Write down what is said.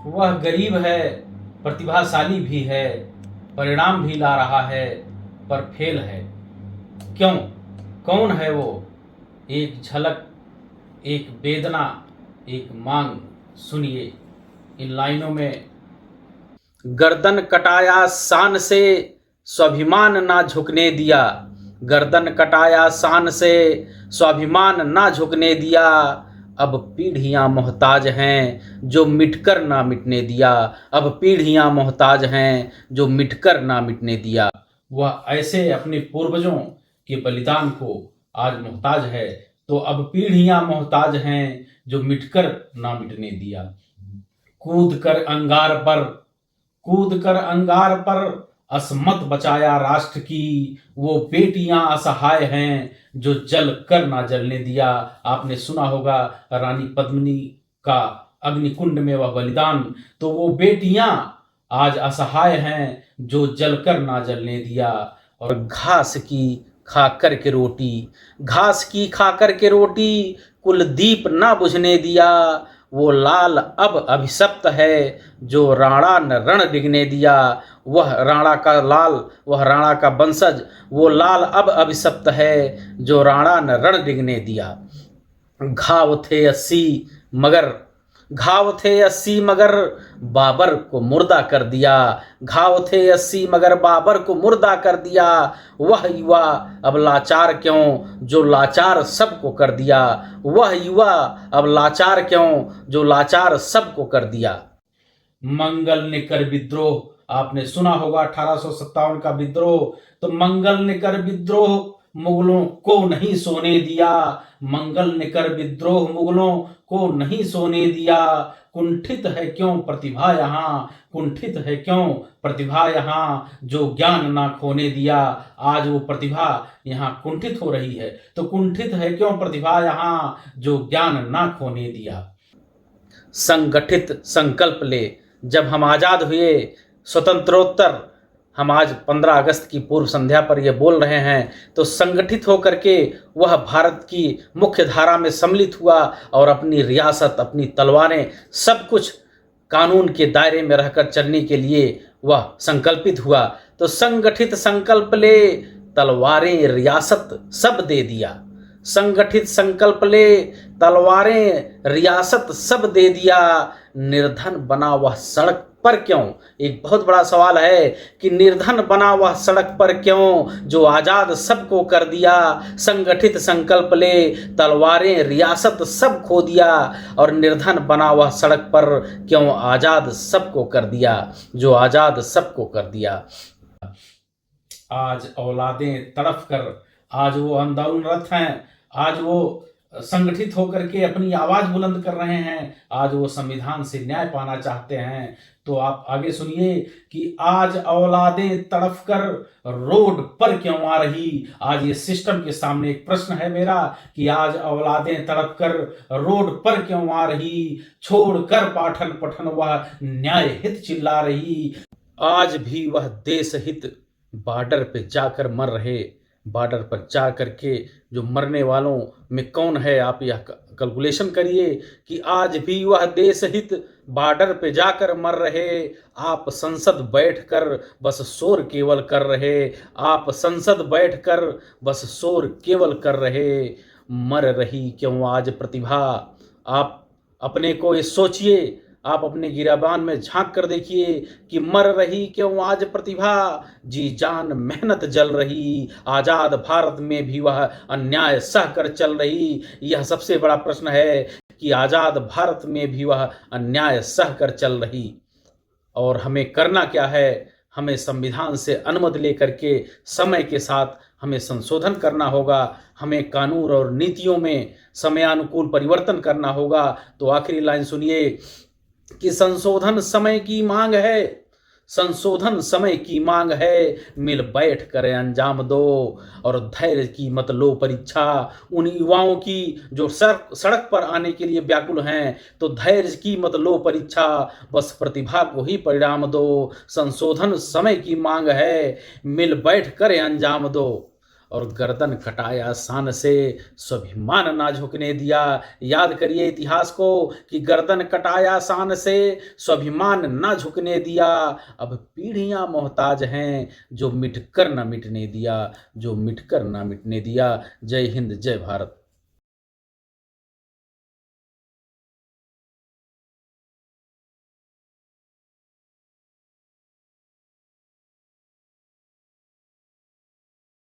वह गरीब है, प्रतिभाशाली भी है, परिणाम भी ला रहा है, पर फेल है। क्यों? कौन है वो? एक झलक, एक वेदना, एक मांग सुनिए इन लाइनों में। गर्दन कटाया शान से, स्वाभिमान ना झुकने दिया। गर्दन कटाया शान से, स्वाभिमान ना झुकने दिया। अब पीढ़ियां मोहताज हैं जो मिटकर ना मिटने दिया। अब पीढ़ियां मोहताज हैं जो मिटकर ना मिटने दिया। वह ऐसे अपने पूर्वजों के बलिदान को आज मोहताज है, तो अब पीढ़ियां मोहताज हैं जो मिटकर ना मिटने दिया। कूद कर अंगार पर, कूद कर अंगार पर असमत बचाया राष्ट्र की। वो बेटियां असहाय हैं जो जल कर ना जलने दिया। आपने सुना होगा रानी पद्मिनी का अग्निकुंड में वह बलिदान। तो वो बेटियां आज असहाय हैं जो जल कर ना जलने दिया। और घास की खा कर के रोटी, घास की खा कर के रोटी, कुलदीप ना बुझने दिया। वो लाल अब अभिशप्त है जो राणा न रण डिगने दिया। वह राणा का लाल, वह राणा का वंशज, वो लाल अब अभिशप्त है जो राणा न रण डिगने दिया। घाव थे 80 मगर, घाव थे 80 मगर बाबर को मुर्दा कर दिया। घाव थे 80 मगर बाबर को मुर्दा कर दिया। वह युवा अब लाचार क्यों जो लाचार सबको कर दिया। वह युवा अब लाचार क्यों जो लाचार सबको कर दिया। मंगल ने कर विद्रोह, आपने सुना होगा 1857 का विद्रोह। तो मंगल ने कर विद्रोह मुगलों को नहीं सोने दिया। मंगल ने कर विद्रोह मुगलों को नहीं सोने दिया। कुंठित है क्यों प्रतिभा यहाँ, कुंठित है क्यों प्रतिभा यहाँ जो ज्ञान ना खोने दिया। आज वो प्रतिभा यहाँ कुंठित हो रही है, तो कुंठित है क्यों प्रतिभा यहाँ जो ज्ञान ना खोने दिया। संगठित संकल्प ले, जब हम आज़ाद हुए स्वतंत्रोत्तर, हम आज 15 अगस्त की पूर्व संध्या पर ये बोल रहे हैं, तो संगठित होकर के वह भारत की मुख्य धारा में सम्मिलित हुआ और अपनी रियासत, अपनी तलवारें, सब कुछ कानून के दायरे में रहकर चलने के लिए वह संकल्पित हुआ। तो संगठित संकल्प ले, तलवारें रियासत सब दे दिया। संगठित संकल्प ले, तलवारें रियासत सब दे दिया। निर्धन बना वह सड़क पर क्यों? एक बहुत बड़ा सवाल है कि निर्धन बना वह सड़क पर क्यों जो आजाद सबको कर दिया। संगठित संकल्प ले, तलवारें रियासत सब खो दिया। और निर्धन बना वह सड़क पर क्यों आजाद सबको कर दिया, जो आजाद सबको कर दिया। आज औलादें तड़फ कर आज वो आंदोलनरत हैं, आज वो संगठित होकर के अपनी आवाज बुलंद कर रहे हैं, आज वो संविधान से न्याय पाना चाहते हैं। तो आप आगे सुनिए कि आज औलादें तड़फ कर रोड पर क्यों आ रही। आज ये सिस्टम के सामने एक प्रश्न है मेरा कि आज औलादें तड़फ कर रोड पर क्यों आ रही। छोड़कर पाठन पठन वह न्याय हित चिल्ला रही। आज भी वह देश हित बॉर्डर पे जाकर मर रहे। बॉर्डर पर जा करके जो मरने वालों में कौन है, आप यह कैलकुलेशन करिए कि आज भी वह देश हित बॉर्डर पे जाकर मर रहे। आप संसद बैठकर बस शोर केवल कर रहे। आप संसद बैठकर बस शोर केवल कर रहे। मर रही क्यों आज प्रतिभा। आप अपने को ये सोचिए, आप अपने गिराबान में झांक कर देखिए कि मर रही क्यों आज प्रतिभा। जी जान मेहनत जल रही, आजाद भारत में भी वह अन्याय सह कर चल रही। यह सबसे बड़ा प्रश्न है कि आजाद भारत में भी वह अन्याय सह कर चल रही। और हमें करना क्या है? हमें संविधान से अनुमति लेकर के समय के साथ हमें संशोधन करना होगा। हमें कानून और नीतियों में समयानुकूल परिवर्तन करना होगा। तो आखिरी लाइन सुनिए कि संशोधन समय की मांग है, संशोधन समय की मांग है। मिल बैठ कर अंजाम दो और धैर्य की मत लो परीक्षा। उन युवाओं की जो सड़क पर आने के लिए व्याकुल हैं, तो धैर्य की मत लो परीक्षा, बस प्रतिभा को ही परिणाम दो। संशोधन समय की मांग है, मिल बैठ कर अंजाम दो और गर्दन कटाया शान से, स्वाभिमान ना झुकने दिया। याद करिए इतिहास को कि गर्दन कटाया शान से, स्वाभिमान ना झुकने दिया। अब पीढ़ियां मोहताज हैं जो मिटकर न मिटने दिया, जो मिटकर न मिटने दिया। जय हिंद, जय भारत।